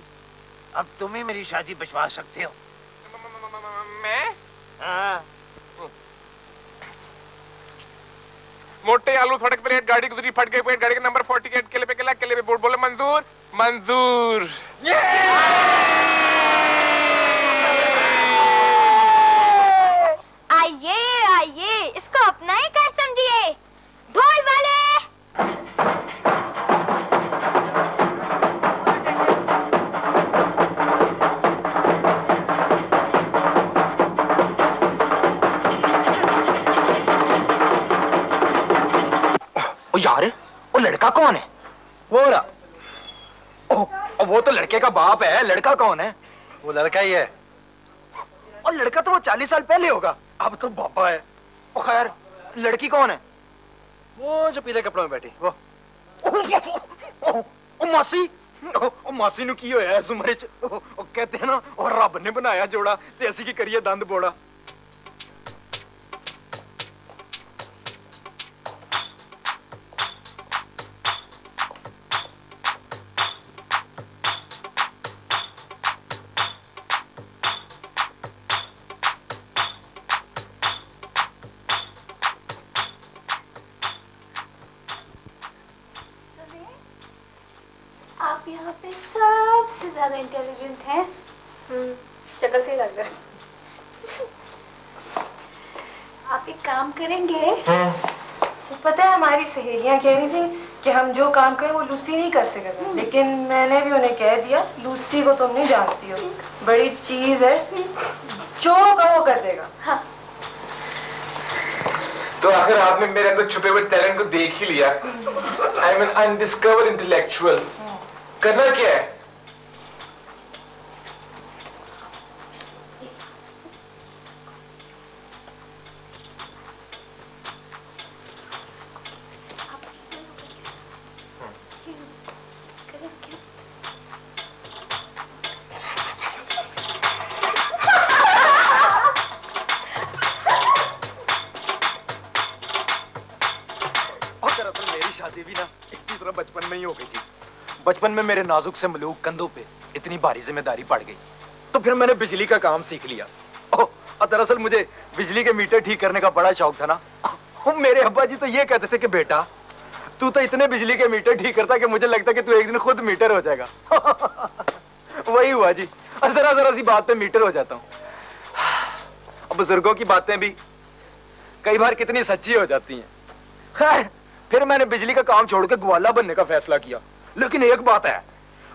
अब तुम ही मेरी शादी बचवा सकते हो। मैं? हाँ। मोटे आलू सड़क पे लेट, गाड़ी गुजरी फट गई पेट, गाड़ी का नंबर 48, केले पे केला केले पे बूट। बोलो मंजूर? मंजूर। आइए आइए, इसको अपना ही घर समझिए। ढोल वाले। ओ यार, वो लड़का कौन है? वो रहा। ओ, वो तो लड़के का बाप है। लड़का कौन है? वो लड़का ही है। और लड़का तो वो 40 साल पहले होगा। अब तो बाबा है। ओ खैर, लड़की कौन है? वो जो पीले कपड़ों में बैठी वो। ओ मासी, ओ मासी नु की होया इस उम्र च? ओ कहते हैं ना, और रब ने बनाया जोड़ा ते असी की करिए दंद बोड़ा। आप यहाँ पे सबसे ज्यादा इंटेलिजेंट हैं। शक्ल से लग रहा है। आप एक काम करेंगे? तो पता है हमारी सहेलियां कह रही थी कि हम जो काम करें वो लूसी नहीं कर सकेगा, लेकिन मैंने भी उन्हें कह दिया लूसी को तुम नहीं जानती हो, बड़ी चीज है, जो होगा वो कर देगा। हाँ। तो आखिर आपने मेरे अंदर छुपे हुए टैलेंट को देख ही लिया। I am an undiscovered intellectual. करना क्या है? शादी भी ना इसी तरह बचपन में ही हो गई थी। बचपन में मेरे नाजुक से मलूक कंधों पे इतनी भारी जिम्मेदारी पड़ गई, तो फिर मैंने बिजली का काम सीख लिया। और दरअसल मुझे बिजली के मीटर ठीक करने का बड़ा शौक था ना। मेरे अब्बा जी तो ये कहते थे कि बेटा तू तो इतने बिजली के मीटर ठीक करता कि मुझे लगता कि तू एक दिन खुद मीटर हो जाएगा। वही हुआ जी, और जरा जरा सी बात पे मीटर हो जाता हूँ। अब बुजुर्गों की बातें भी कई बार कितनी सच्ची हो जाती हैं। खैर, फिर मैंने बिजली का काम छोड़ के ग्वाला बनने का फैसला किया। लेकिन एक बात है,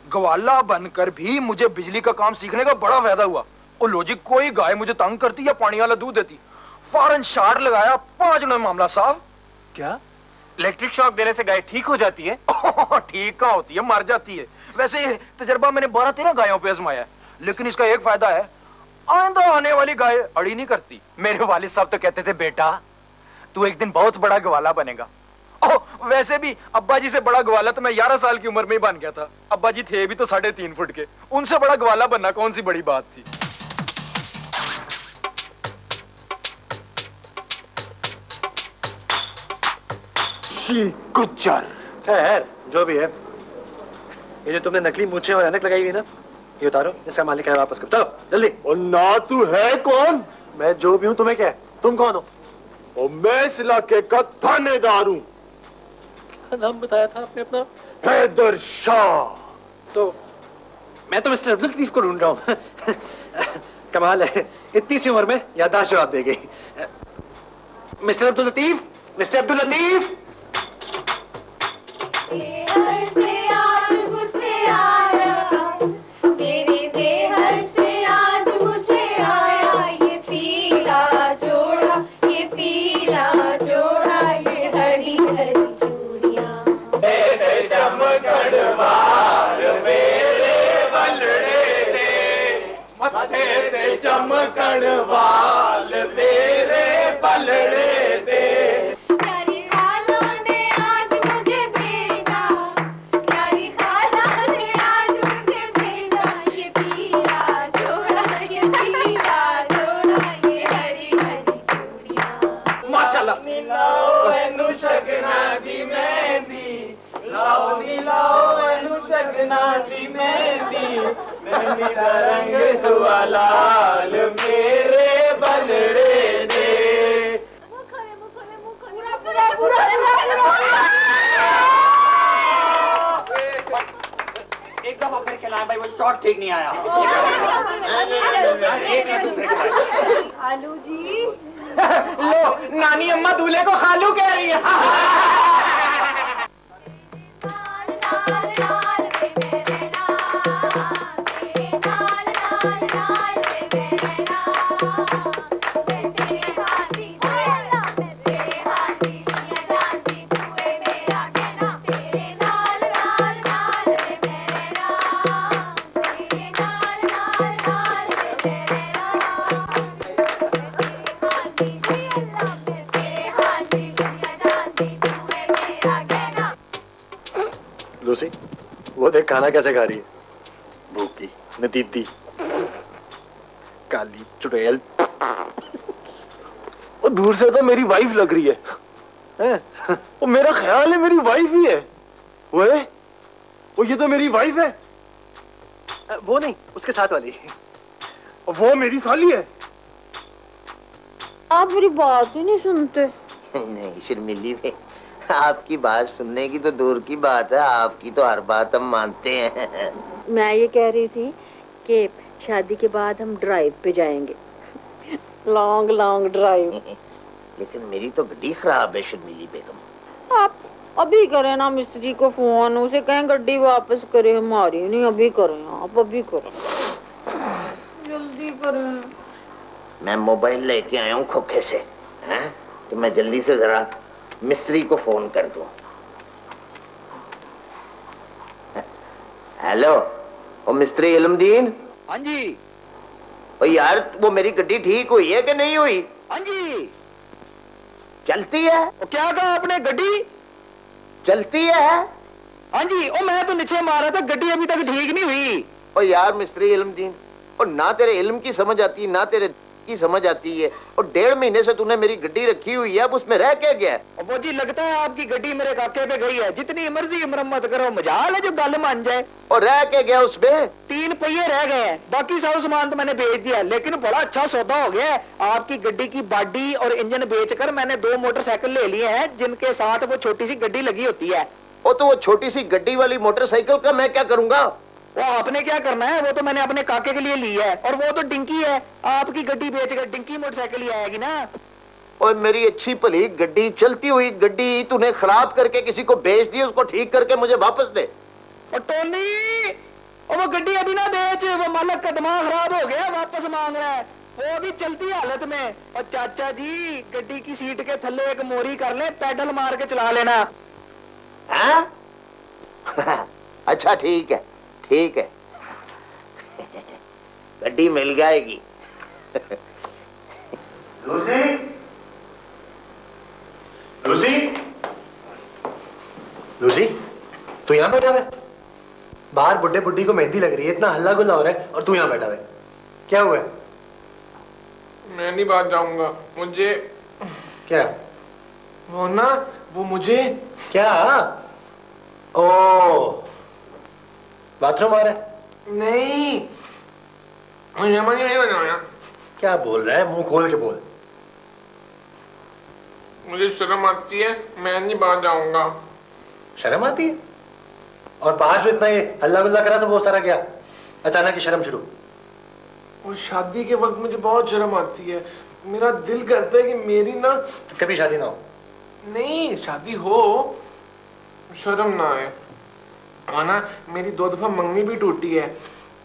ग्वाला बनकर भी मुझे बिजली का काम सीखने का बड़ा फायदा हुआ। और लॉजिक, कोई गाय मुझे तंग करती या पानी वाला दूध देती, फौरन शार्ट लगाया, 5 मिनट मामला साफ। क्या इलेक्ट्रिक शॉक देने से गाय ठीक हो जाती है? ठीक कहाँ होती है, मर जाती है। वैसे ये तजर्बा मैंने 12-13 गायों पे आजमाया है, लेकिन इसका एक फायदा है, आइंदा आने वाली गाय अड़ी नहीं करती। मेरे वालिद साहब तो कहते थे बेटा तू एक दिन बहुत बड़ा ग्वाला बनेगा। वैसे भी अब्बा जी से बड़ा ग्वाला तो मैं 11 साल की उम्र में ही बन गया था। अब्बा जी थे भी तो 3.5 फुट के, उनसे बड़ा ग्वाला बनना कौन सी बड़ी बात थी। गुज्जर। खैर जो भी है, ये जो तुमने नकली मूछें और ऐनक लगाई हुई ना, ये उतारो, इसका मालिक है वापस करो। चलो जल्दी। और ना तू है कौन? मैं जो भी हूं, तुम्हें क्या है? तुम कौन हो? और मैं इस इलाके का थानेदार हूं। क्या नाम बताया था आपने अपना? हैदर शाह। तो मैं तो मिस्टर अब्दुल लतीफ को ढूंढ रहा हूं। कमाल है, इतनी सी उम्र में याददाश्त जवाब दे गई। Mister Abdul Latif, mister Abdul Latif. चमकड़ वाल तेरे बलड़े दे। प्यारे वालों ने आज मुझे बेरी सीधा रंग सुवालाल मेरे बनड़े ने। एक दफा फिर खिलाएं भाई, वो शॉट ठीक नहीं आया। खालू जी लो, नानी अम्मा दूल्हे को खालू कह रही है। लूसी, वो देख खाना कैसे खा रही है, भूखी नतीती काली चुड़ैल। वो दूर से तो मेरी वाइफ लग रही है। वो मेरा ख्याल है मेरी वाइफ ही है। वो ये तो मेरी वाइफ है। वो नहीं, उसके साथ वाली। वो मेरी साली है। आप मेरी बात ही नहीं सुनते। नहीं शर्मिली में आपकी बात सुनने की तो दूर की बात है, आपकी तो हर बात हम मानते हैं। मैं ये कह रही थी कि शादी के बाद हम ड्राइव पे जाएंगे, लॉन्ग लॉन्ग ड्राइव। लेकिन मेरी तो गड्डी खराब है शर्मिली बेगम। आप अभी करें ना मिस्त्री को फोन, उसे कहें गड्डी वापस करे हमारी। नहीं अभी करें, आप अभी करें, जल्दी करें। मैं मोबाइल लेके आया हूँ खोखे से, हैं? तो मैं जल्दी से जरा मिस्त्री को फोन कर दूं। हेलो, ओ मिस्त्री इल्मदीन। हाँ जी। ओ यार, वो मेरी गड्डी ठीक हुई है कि नहीं हुई? हाँ जी। चलती है? ओ क्या कहा आपने, गड्डी चलती है? हाँ जी। ओ मैं तो नीचे मारा था, गड्डी अभी तक ठीक नहीं हुई। ओ यार मिस्त्री इल्मदीन, और ना तेरे इल्म की समझ आती ना तेरे की समझ आती है। और 1.5 महीने से तूने मेरी गड्डी रखी हुई है, अब उसमें रह के गया? वो जी लगता है आपकी गड्डी मेरे काके पे गई है। जितनी मर्जी मरम्मत करो, मजाल है जो गल मान जाए। और रह के गया उसमें? 3 पहिए रह गए हैं, बाकी सारा सामान तो मैंने बेच दिया। लेकिन बड़ा अच्छा सौदा हो गया है। आपकी गड्डी की बॉडी और इंजन बेचकर मैंने 2 मोटरसाइकिल ले लिए हैं, जिनके साथ वो छोटी सी गड्डी लगी होती है। ओ तो वो छोटी सी गड्डी वाली मोटरसाइकिल का मैं क्या करूंगा? वो आपने क्या करना है, वो तो मैंने अपने काके के लिए ली है। और वो तो डिंकी है, आपकी गड्डी बेचकर डिंकी मोटरसाइकिल ही आएगी ना। और मेरी अच्छी भली गड्डी, चलती हुई गड्डी तूने खराब करके किसी को बेच दी, उसको ठीक करके मुझे वापस दे। और टोनी, वो गड्डी अभी ना बेच, वो मालक का दिमाग खराब हो गया, वापस मांग रहा है। वो अभी चलती हालत में। और चाचा जी, गड्डी की सीट के थल्ले एक मोरी कर ले, पैडल मार के चला लेना। अच्छा ठीक है, ठीक है। गड्डी मिल जाएगी। लूसी, लूसी, लूसी, तू यहाँ बैठा है? बाहर बुड्ढे बुड्ढी को मेहंदी लग रही है, इतना हल्ला गुल्ला हो रहा है और तू यहाँ बैठा है, क्या हुआ है? मैं नहीं बात जाऊंगा, मुझे क्या? वो ना, वो मुझे क्या? ओ, बाथरूम आ रहा है? नहीं, मुझे मनी नहीं बनाया। क्या बोल रहा है? मुंह खोल के बोल। मुझे शर्म आती है, मैं नहीं बाहर जाऊंगा। शर्म आती है? और बाहर जो इतना ये हल्ला गुल्ला करा तो वो सारा क्या? अचानक ही शर्म शुरू? और शादी के वक्त मुझे बहुत शर्म आती है। मेरा दिल करता है कि मेरी ना कभी शादी ना हो। नहीं, शादी हो, शर्म ना आए। ना मेरी 2 दफा मंगनी भी टूटी है।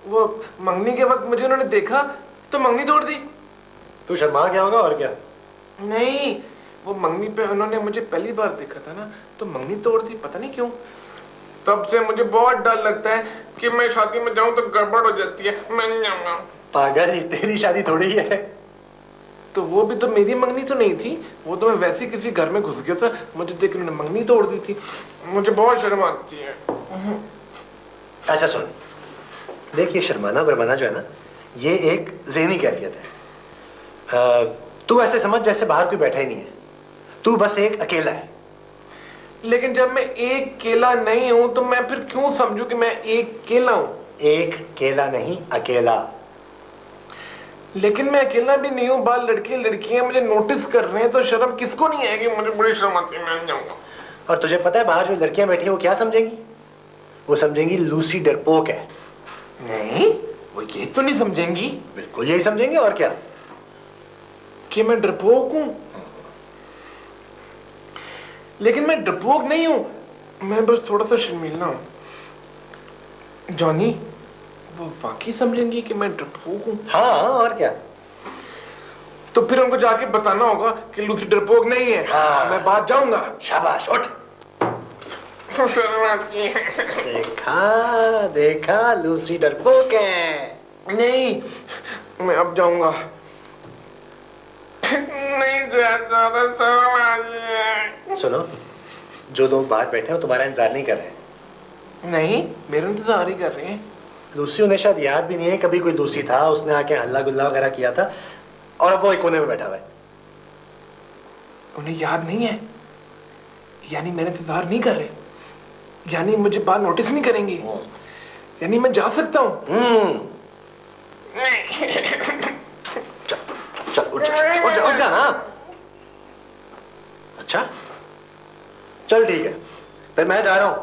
वो मंगनी के वक्त मुझे उन्होंने देखा तो मंगनी तोड़ दी। तू शर्मा गया होगा और क्या? नहीं, वो मंगनी पे उन्होंने मुझे पहली बार देखा था ना, तो मंगनी तोड़ दी, पता नहीं क्यों। तब से मुझे बहुत डर लगता है कि मैं शादी में जाऊं तो गड़बड़ हो जाती है, मैं नहीं जाऊंगा। पागल, ही तेरी शादी थोड़ी है। तो वो भी तो मेरी मंगनी तो नहीं थी, वो तो मैं वैसे ही किसी घर में घुस गया था, मुझे देख के उन्होंने मंगनी तोड़ दी थी। मुझे बहुत शर्म आती है। अच्छा सुन, देखिए शर्माना बरमाना जो है ना, ये एक ज़हनी कैफियत है। तू ऐसे समझ जैसे बाहर कोई बैठा ही नहीं है, तू बस एक अकेला है। लेकिन जब मैं एक केला नहीं हूं तो मैं फिर क्यों समझूं कि मैं एक केला हूं? एक केला नहीं, अकेला। लेकिन मैं अकेला भी नहीं हूँ, बाल लड़के लड़कियां मुझे नोटिस कर रहे हैं, तो शर्म किसको नहीं आएगी? मुझे बड़ी शर्म आती है, मैं नहीं जाऊंगा। और तुझे पता है बाहर जो लड़कियां बैठी हैं वो क्या समझेंगी? वो समझेंगी लूसी डरपोक है। नहीं, वो ये तो नहीं समझेंगी। बिल्कुल यही समझेंगे, और क्या? कि मैं डरपोक हूँ। लेकिन मैं डरपोक नहीं हूँ, मैं बस थोड़ा सा शर्मीला हूँ। जॉनी, वो वाकई समझेंगी कि मैं डरपोक हूँ? हाँ, और क्या? तो फिर उनको जाके बताना होगा कि लूसी डरपोक नहीं है। हाँ। मैं बात जाऊंगा। शाबाश, उठ। देखा देखा, लूसी डरपोक है। नहीं, मैं अब जाऊंगा। नहीं जाता, शर्म आ रही है। सुनो, जो लोग बाहर बैठे हैं वो तुम्हारा इंतजार नहीं कर रहे। नहीं, मेरा इंतजार ही कर रहे हैं। लूसी उन्हें शायद याद भी नहीं है कभी कोई लूसी था, उसने आके हल्ला गुल्ला वगैरह किया था, और अब वो एक कोने में बैठा हुआ है। उन्हें याद नहीं है? यानी मेरा इंतजार नहीं कर रहे? यानी मुझे बात नोटिस नहीं करेंगे? यानी मैं जा सकता हूँ? चल उठ जा ना। अच्छा, चल ठीक है, फिर मैं जा रहा हूं,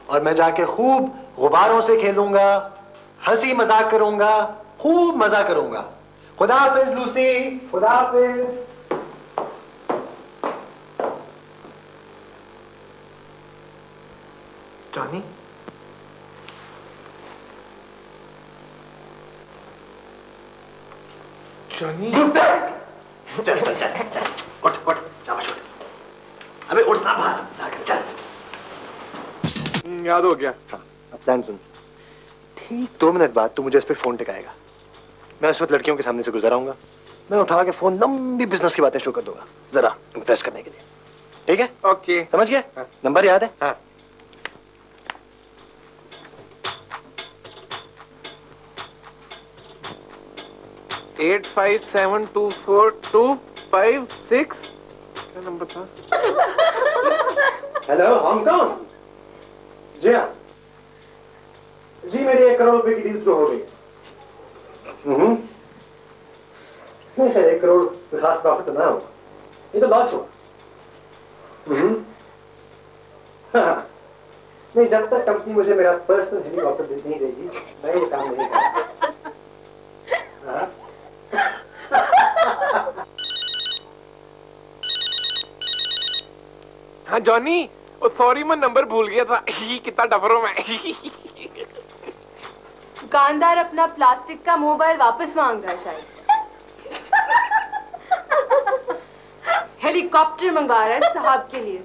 और मैं जाके खूब गुब्बारों से खेलूंगा, हंसी मजाक करूंगा, खूब मजा करूंगा। खुदा हाफिज लूसी, खुदा हाफिज। जॉनी, जॉनी, चल चल चल चल, उठ उठ, शाबाश उठ। अबे उठना, बाहर चल। याद हो गया। हाँ, अब प्लान सुन। ठीक 2 मिनट बाद तू मुझे इस पे फोन टिकाएगा। मैं उस वक्त लड़कियों के सामने से गुजर आऊंगा, मैं उठा के फोन लंबी बिजनेस की बातें शुरू कर दूंगा, जरा इम्प्रेस करने के लिए। ठीक है? ओके, समझ गया? हाँ। नंबर याद है? हाँ। एट 5724256। क्या नंबर था? Hello, Hong Kong. जी हाँ जी, मेरी 1 करोड़ रुपए की डील शुरू हो गई। नहीं, 1 करोड़ कोई खास प्रॉफिट तो ना होगा, ये तो लॉस हुआ। हाँ। नहीं, जब तक कंपनी मुझे मेरा पर्सनल हेलीकॉप्टर नहीं देगी, मैं ये काम नहीं करूंगा। हाँ? हाँ जॉनी, ओ सॉरी, मैं नंबर भूल गया था। कितना डफर हूं मैं। दुकानदार अपना प्लास्टिक का मोबाइल वापस मांग रहा है शायद। हेलीकॉप्टर मंगवा रहा है साहब के लिए।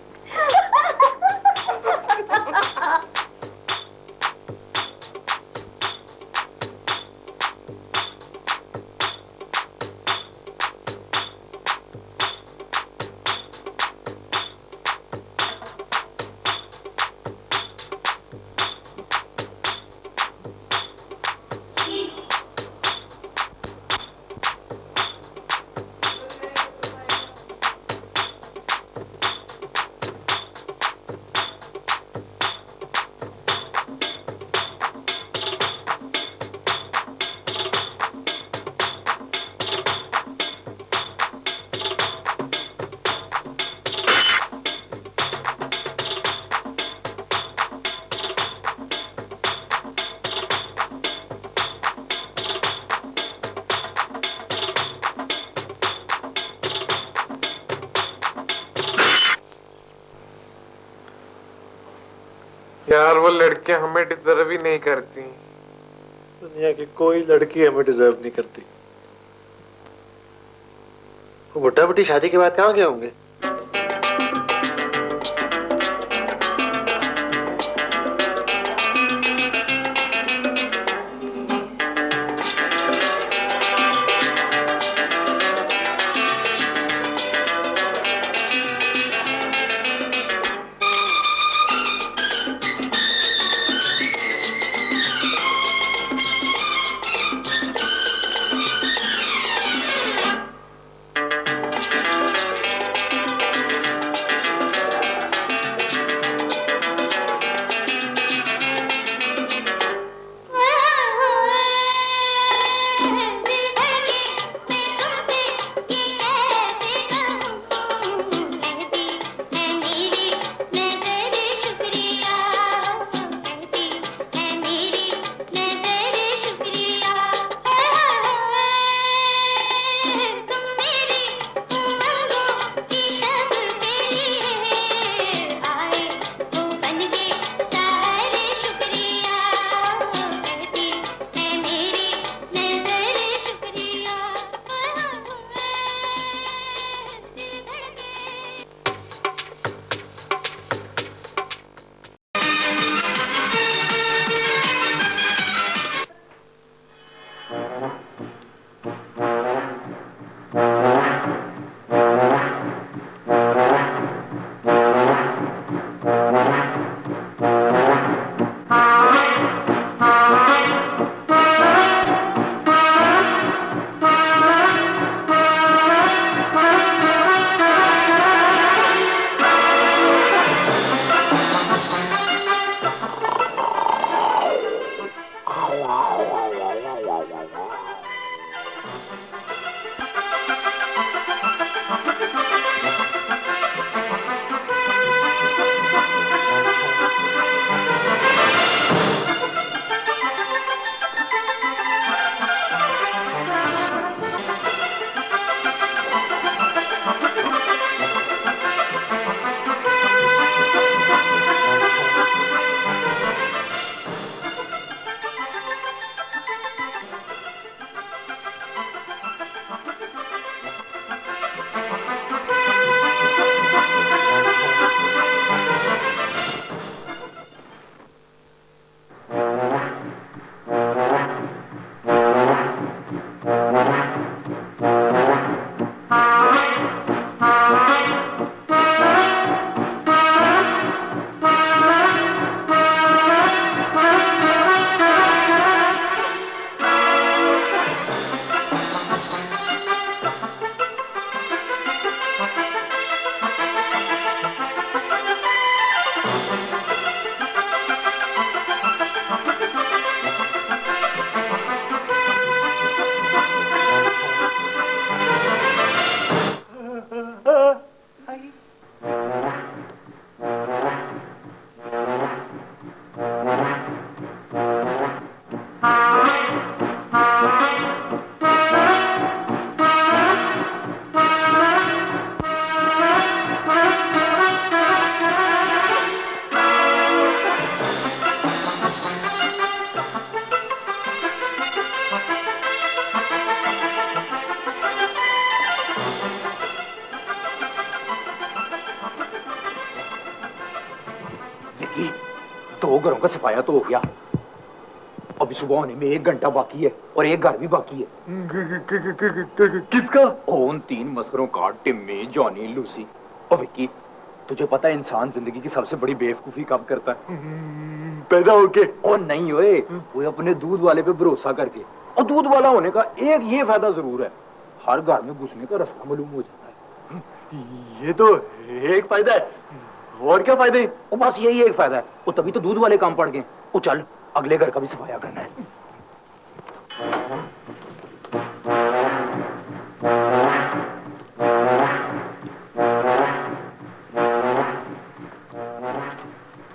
यार, वो लड़कियां हमें डिजर्व ही नहीं करती। दुनिया की कोई लड़की हमें डिजर्व नहीं करती। वो बुड्ढा बुड्ढी शादी के बाद कहाँ गए होंगे? देखिए 2 घरों का सफाया तो हो गया, अभी सुबह होने में 1 घंटा बाकी है और 1 घर भी बाकी है। किसका? उन 3 मस्करों का, टिम्मी, जॉनी, लूसी। और विक्की, तुझे पता है इंसान जिंदगी की सबसे बड़ी बेवकूफी कब करता है? पैदा होके। और नहीं ओए, वो अपने दूध वाले पे भरोसा करके। और दूध वाला होने का एक ये फायदा जरूर है, हर घर में घुसने का रास्ता मालूम हो जाता है। ये तो एक फायदा है, और क्या फायदे? और बस यही एक फायदा है, और तभी तो दूध वाले काम पड़ गए। वो चल, अगले घर का भी सफाया करना है।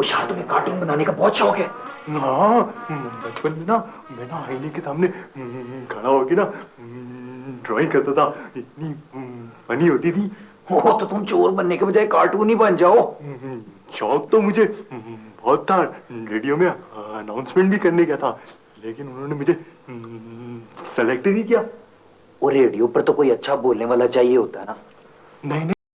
यार तुम्हें कार्टून बनाने का बहुत शौक है। हाँ, बचपन में ना मैं ना आईने के सामने खड़ा होके ना ड्राइंग करता था, इतनी फनी होती थी। हो तो तुम चोर बनने के बजाय कार्टून ही बन जाओ। शौक तो मुझे बहुत था, रेडियो में अनाउंसमेंट भी करने का था, लेकिन उन्होंने मुझे सेलेक्ट ही नहीं किया। और रेडियो पर तो कोई अच्छा बोलने वाला चाहिए होता है ना। नहीं नहीं,